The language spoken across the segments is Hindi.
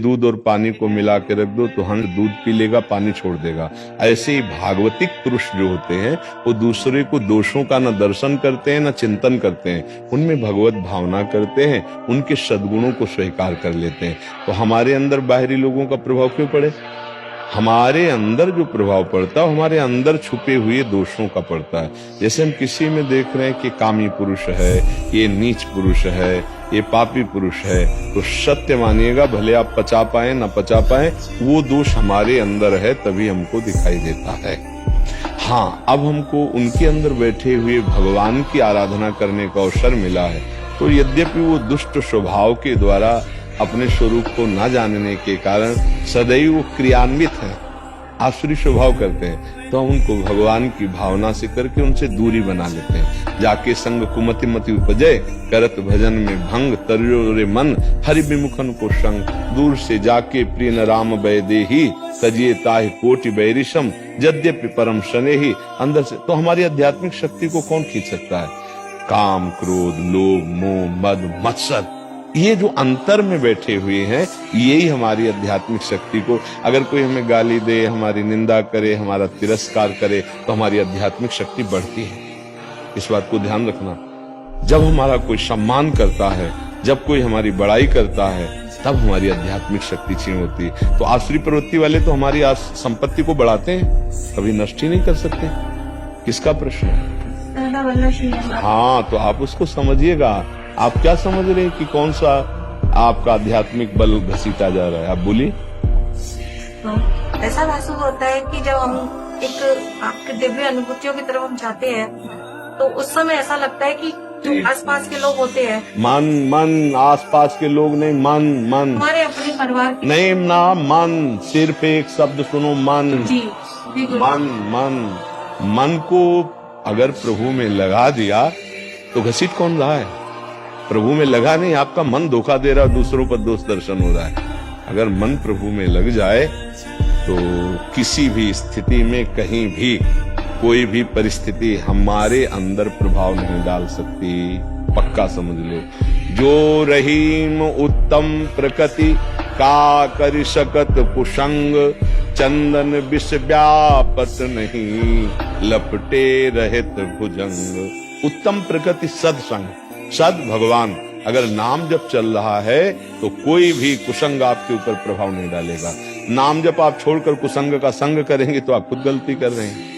दूध और पानी को मिला के रख दो तो हंस दूध पी लेगा, पानी छोड़ देगा। ऐसे ही भागवतिक पुरुष जो होते हैं वो दूसरे को दोषों का न दर्शन करते हैं न चिंतन करते हैं, उनमें भगवत भावना करते हैं, उनके सद्गुणों को स्वीकार कर लेते हैं। तो हमारे अंदर बाहरी लोगों का प्रभाव क्यों पड़े? हमारे अंदर जो प्रभाव पड़ता है हमारे अंदर छुपे हुए दोषों का पड़ता है। जैसे हम किसी में देख रहे हैं कि कामी पुरुष है, ये नीच पुरुष है, ये पापी पुरुष है, तो सत्य मानिएगा, भले आप पचा पाए ना पचा पाए, वो दोष हमारे अंदर है तभी हमको दिखाई देता है। हाँ, अब हमको उनके अंदर बैठे हुए भगवान की आराधना करने का अवसर मिला है, तो यद्यपि वो दुष्ट स्वभाव के द्वारा अपने स्वरूप को न जानने के कारण सदैव क्रियान्वित हैं, आसुरी स्वभाव करते हैं, तो हम उनको भगवान की भावना से करके उनसे दूरी बना लेते हैं। जाके संग कुमति मति उपजय, करत भजन में भंग, तर्यो रे मन हरि विमुखन को संग। दूर से जाके प्रिय न राम बैदेही, तजिए ताहि कोटि बैरिशम, यद्यपि परम शने ही। अंदर से तो हमारी आध्यात्मिक शक्ति को कौन खींच सकता है? काम, क्रोध, लोभ, मोह, मद, मत्सर, ये जो अंतर में बैठे हुए हैं, यही हमारी आध्यात्मिक शक्ति को, अगर कोई हमें गाली दे, हमारी निंदा करे, हमारा तिरस्कार करे, तो हमारी आध्यात्मिक शक्ति बढ़ती है। इस बात को ध्यान रखना। जब हमारा कोई सम्मान करता है, जब कोई हमारी बड़ाई करता है, तब हमारी आध्यात्मिक शक्ति क्षीण होती है। तो आसुरी प्रवृत्ति वाले तो हमारी संपत्ति को बढ़ाते हैं, कभी नष्ट ही नहीं कर सकते। किसका प्रश्न है? हाँ, तो आप उसको समझिएगा। आप क्या समझ रहे हैं कि कौन सा आपका आध्यात्मिक बल घसीटा जा रहा है? आप बोलिए। ऐसा महसूस होता है कि जब हम एक आपके दिव्य अनुभूतियों की तरफ हम जाते हैं, तो उस समय ऐसा लगता है कि जो आसपास के लोग होते हैं, मन आसपास के लोग नहीं, मन हमारे अपने परिवार नहीं ना, मन, सिर्फ एक शब्द सुनो, मन। जी, मन को अगर प्रभु में लगा दिया तो घसीट कौन रहा है? प्रभु में लगा नहीं, आपका मन धोखा दे रहा है, दूसरों पर दोष दर्शन हो रहा है। अगर मन प्रभु में लग जाए तो किसी भी स्थिति में, कहीं भी, कोई भी परिस्थिति हमारे अंदर प्रभाव नहीं डाल सकती। पक्का समझ लो। जो रहीम उत्तम प्रकृति का कर सकत कुसंग, चंदन विष व्यापत नहीं, लपटे रहित भुजंग। उत्तम प्रकृति सत्संग, सद भगवान, अगर नाम जप चल रहा है तो कोई भी कुसंग आपके ऊपर प्रभाव नहीं डालेगा। नाम जप आप छोड़कर कुसंग का संग करेंगे तो आप खुद गलती कर रहे हैं।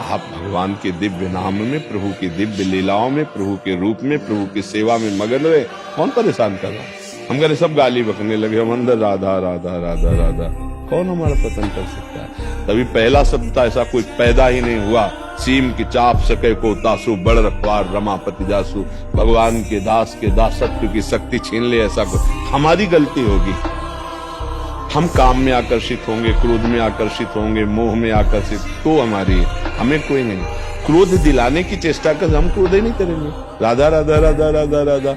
आप भगवान के दिव्य नाम में, प्रभु की दिव्य लीलाओं में, प्रभु के रूप में, प्रभु की सेवा में मगन रहे। कौन परेशान कर रहा है? हम कह रहे सब गाली बकने लगे, हम अंदर राधा राधा राधा राधा। कौन हमारा पतन कर सकता है? तभी पहला शब्द था, ऐसा कोई पैदा ही नहीं हुआ। सीम की चाप सके को तासु, बड़ रखवार रमापति जासु। भगवान के दास के दासत्व की शक्ति छीन ले, ऐसा कुछ हमारी गलती होगी। हम काम में आकर्षित होंगे, क्रोध में आकर्षित होंगे, मोह में आकर्षित, तो हमारी, हमें कोई नहीं। क्रोध दिलाने की चेष्टा कर, हम क्रोध ही नहीं करेंगे। राधा राधा राधा राधा राधा,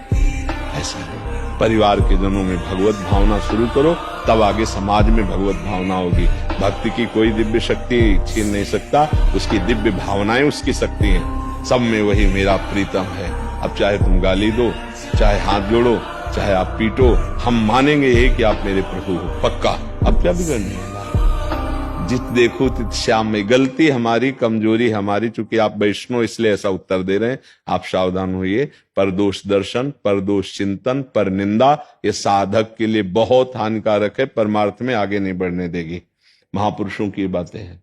ऐसा है। परिवार के जनों में भगवत भावना शुरू करो, तब आगे समाज में भगवत भावना होगी। भक्ति की कोई दिव्य शक्ति छीन नहीं सकता, उसकी दिव्य भावनाएं उसकी शक्ति हैं। सब में वही मेरा प्रीतम है। अब चाहे तुम गाली दो, चाहे हाथ जोड़ो, चाहे आप पीटो, हम मानेंगे यही कि आप मेरे प्रभु हो, पक्का। अब क्या बिगड़ने वाला? जित देखो तित श्याम में। गलती हमारी, कमजोरी हमारी, चूंकि आप वैष्णव इसलिए ऐसा उत्तर दे रहे हैं। आप सावधान होइए। परदोष दर्शन, परदोष चिंतन, पर निंदा, ये साधक के लिए बहुत हानिकारक है, परमार्थ में आगे नहीं बढ़ने देगी। महापुरुषों की बातें हैं।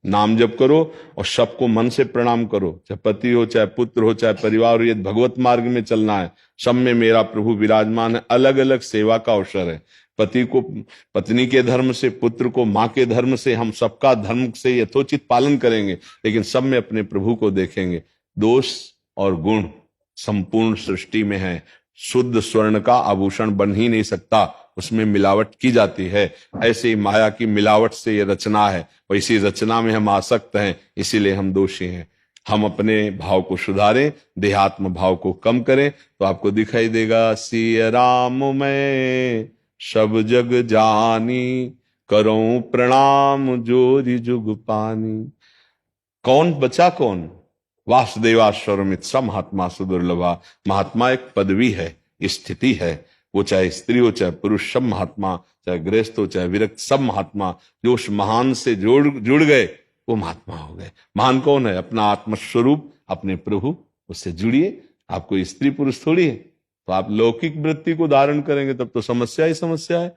नाम जप करो और सबको मन से प्रणाम करो, चाहे पति हो, चाहे पुत्र हो, चाहे परिवार हो। ये भगवत मार्ग में चलना है। सब में मेरा प्रभु विराजमान है। अलग अलग सेवा का अवसर है। पति को पत्नी के धर्म से, पुत्र को माँ के धर्म से, हम सबका धर्म से यथोचित पालन करेंगे, लेकिन सब में अपने प्रभु को देखेंगे। दोष और गुण संपूर्ण सृष्टि में है। शुद्ध स्वर्ण का आभूषण बन ही नहीं सकता, उसमें मिलावट की जाती है। ऐसे ही माया की मिलावट से ये रचना है, वैसी रचना में हम आसक्त हैं, इसीलिए हम दोषी हैं। हम अपने भाव को सुधारें, देहात्म भाव को कम करें, तो आपको दिखाई देगा सिया राम मैं सब जग जानी, करूं प्रणाम जोरी जुग पानी। कौन बचा? कौन? वासुदेवाश्वरमित स महात्मा सुदुर्लभा। महात्मा एक पदवी है, स्थिति है। वो चाहे स्त्री हो चाहे पुरुष, सब महात्मा, चाहे गृहस्थ हो चाहे विरक्त, सब महात्मा जो उस महान से जुड़ गए वो महात्मा हो गए। महान कौन है? अपना आत्मस्वरूप, अपने प्रभु, उससे जुड़िए। आपको स्त्री पुरुष थोड़ी है, तो आप लौकिक वृत्ति को धारण करेंगे तब तो समस्या ही समस्या है।